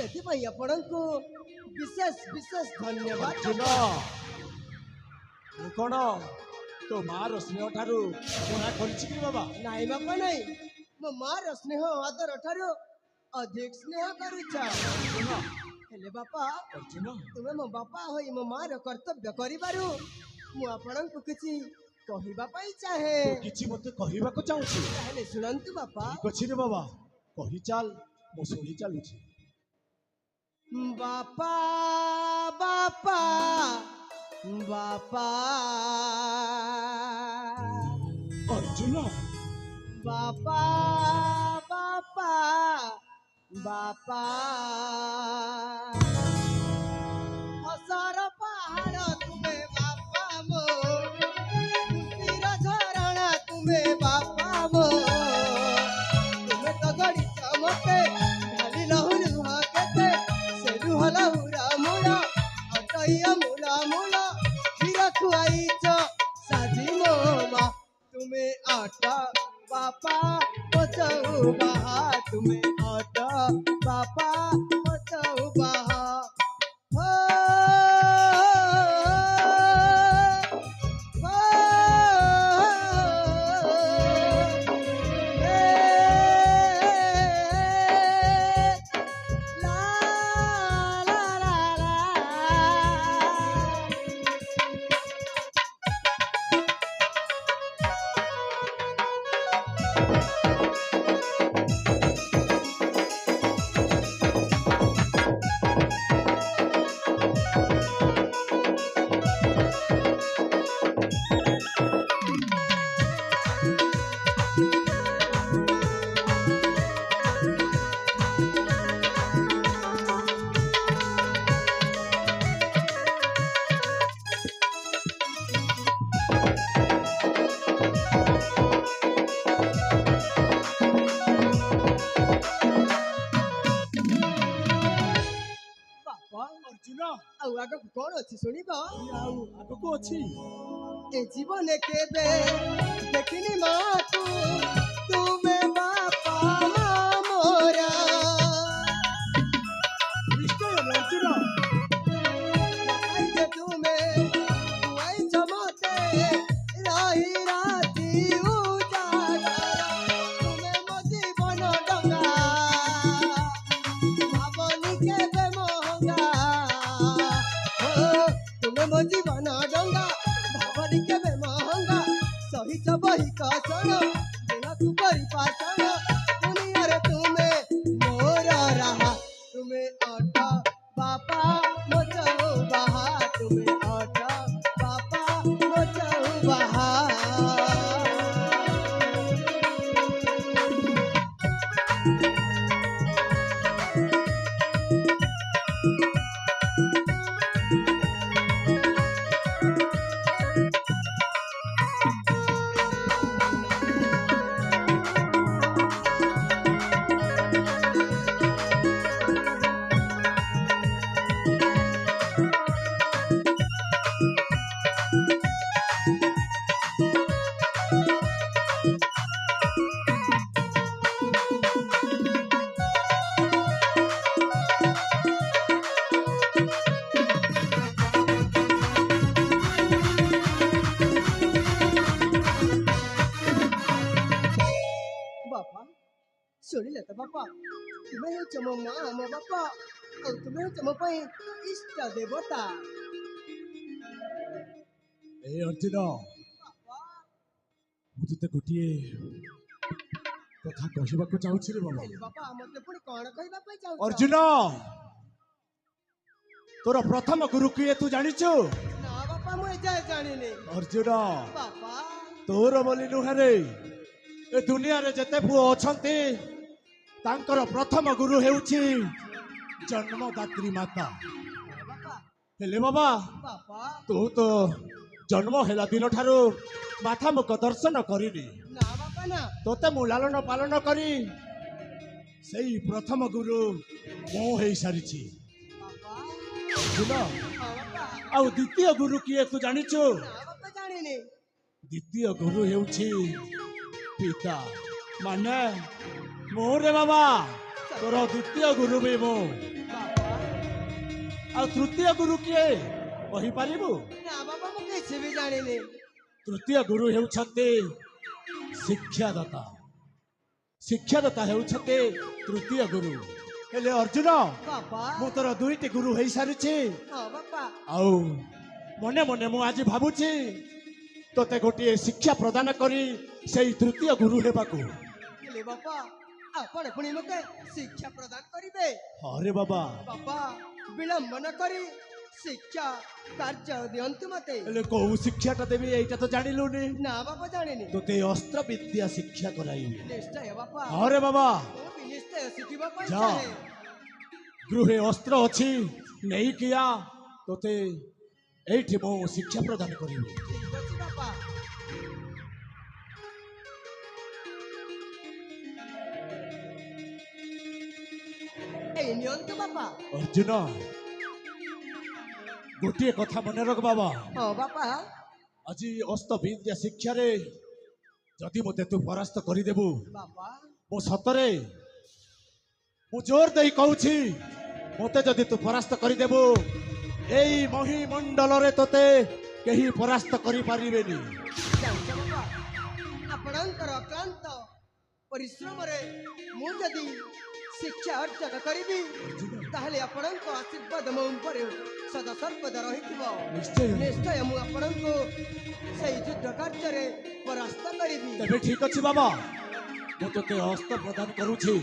से आपको विशेष विशेष धन्यवाद। कौन तो मार स्नेह ठारू मना कर बाबा नाई बापा नाई मो मार स्नेह आदर ठारू अधिक स्नेह करुछ। हेले बापा तुमे मो बापा होई मो मार कर्तव्य करिबारु मु आपनकु किछि कहिबा पई चाहे। तो किछि मते कहिबा को चाहूछि हेले सुनंतु बापा। कछि रे बाबा कहि चाल मो सुनि चालुछि। बापा बापा बापा अर्जुन बापा बापा बापा हसर पहाड़ तुमे बापा मो खुशीर झरणा तुमे बापा मो तुमे तो गड़ी चमते ढाली लहुल भागते से रुहलहुरा मुड़ा अटैया मुला मुला खीर खुआईच साजी मोमा तुमे आटा बापा पचौ बहा तुमे आटा बापा पचौ बहा। हो हो ला ला ला ला। बापा अर्जुन आउ आग कौन अच्छी शुणब आग को अछि ए जीवन केबे देखिनी माँ तू तुमे बापा माँ मोरा निश्चय अर्जुन आई जे तुमे आई चमते रही राती उजागरा तुमे मो जीवन डंगा भावनी केबे महंगा हो तुमे मो जीवन डंगा भावनी केबे महंगा सहित बही कसन देहकु करी पासन दुनियारे तुमे मोर रहा तुमे आटा बापा मोचौ बहा तुमे आटा बापा मोचौ बहा। बापा शुणिले तो बापा तुम्हें हो मो माँ मो बापा और तुम्हें हो मो पई इष्ट देवता। ए अर्जुन मु तते गोटिए कथा कहबा को चाहूछि रे बाबा। हेले बापा मते पुणी कौन कहबा पई चाहू अर्जुन तोर प्रथम गुरु किए तू जानिछु ना बापा मु एजा जानिनी। अर्जुन बापा तोर बोली नुहरे ए दुनिया रे जते पुओ अछंती तांकर प्रथम गुरु हेउछि जन्मदात्री माता। बापा हेले बाबा बापा तू तो जन्म हेला दिन ठारू माथा मुख दर्शन करिनी ना बापा ना तोते मु लालन पालन करी सेई प्रथम गुरु मो हेई सारिछि। बापा सुन बापा आउ द्वितीय गुरु किए तू जानिछु ना बापा जानिनी। द्वितीय गुरु हेउछि पिता माने मोरे बाबा तोर द्वितीय गुरु भी मो ଆଉ ତୃତୀୟ ଗୁରୁ କିଏ କହିପାରିବୁ? ନା ବାପା ମୁଁ କିଛି ବି ଜାଣିନି। ତୃତୀୟ ଗୁରୁ ହେଉଛନ୍ତି ଶିକ୍ଷାଦାତା। ଶିକ୍ଷାଦାତା ହେଉଛନ୍ତି ତୃତୀୟ ଗୁରୁ। ହେଲେ ଅର୍ଜୁନ, ବାପା ମୁଁ ତୋର ଦୁଇଟି ଗୁରୁ ହେଇସାରିଛି। ହଁ ବାପା ଆଉ ମନେ ମନେ ମୁଁ ଆଜି ଭାବୁଛି ତୋତେ ଗୋଟିଏ ଶିକ୍ଷା ପ୍ରଦାନ କରି ସେଇ ତୃତୀୟ ଗୁରୁ ହେବାକୁ। ହେଲେ ବାପା ଆପଣ ପୁଣି ମତେ ଶିକ୍ଷା ପ୍ରଦାନ କରିବେ? ହରେ ବାବା, ବାପା ବିଳମ୍ବ ନ କରି ଶିକ୍ଷା କାର୍ଯ୍ୟ ଦିଅନ୍ତୁ ମତେ। ହେଲେ କୋଉ ଶିକ୍ଷାଟା ଦେବି ଏଇଟା ତ ଜାଣିଲୁନି। ନା ବାପା ଜାଣିନି। ତୋତେ ଅସ୍ତ୍ର ବିଦ୍ୟା ଶିକ୍ଷା କରାଇବି। ନିଶ୍ଚୟ ବାପା ହରେ ବାବା, ମୁଁ ବି ନିଶ୍ଚୟ ଶିଖିବା ପାଇଁ ଯା। ଚାହେଁ। ଗୃହେ ଅସ୍ତ୍ର ଅଛି, ନେଇକି ଆ। ତୋତେ ଏଇଠି ମୁଁ ଶିକ୍ଷା ପ୍ରଦାନ କରିବି। ଠିକ ଅଛି ବାପା। ଏଇ ନିଅନ୍ତୁ ବାପା। ଅର୍ଜୁନ, ଗୋଟିଏ କଥା ମନେ ରଖ ବାବା। ହଁ ବାପା ଆଜି ଅସ୍ତ୍ର ବିଦ୍ୟା ଶିକ୍ଷାରେ ଯଦି ମୋତେ ତୁ ପରାସ୍ତ କରିଦେବୁ, ବାପା ମୁଁ ସତରେ, ମୁଁ ଜୋର ଦେଇ କହୁଛି, ମୋତେ ଯଦି ତୁ ପରାସ୍ତ କରିଦେବୁ, ଏଇ ମହିମଣ୍ଡଳରେ ତୋତେ କେହି ପରାସ୍ତ କରିପାରିବେନି। ଜାଣିଛ ବାପା ଆପଣଙ୍କର ଅକ୍ଳାନ୍ତ ପରିଶ୍ରମରେ ମୁଁ ଯଦି ଶିକ୍ଷା ଅର୍ଜନ କରିବି ତାହେଲେ ଆପଣଙ୍କ ଆଶୀର୍ବାଦ ମୋ ଉପରେ ସଦା ସର୍ବଦା ରହିଥିବ। ନିଶ୍ଚୟ। ନିଶ୍ଚୟ ମୁଁ ଆପଣଙ୍କୁ ସେଇ ଯୁଦ୍ଧ କାର୍ଯ୍ୟରେ ପରାସ୍ତ କରିବି। ତେବେ ଠିକ ଅଛି ବାବା, ମୁଁ ତୋତେ ଅସ୍ତ୍ର ପ୍ରଦାନ କରୁଛି।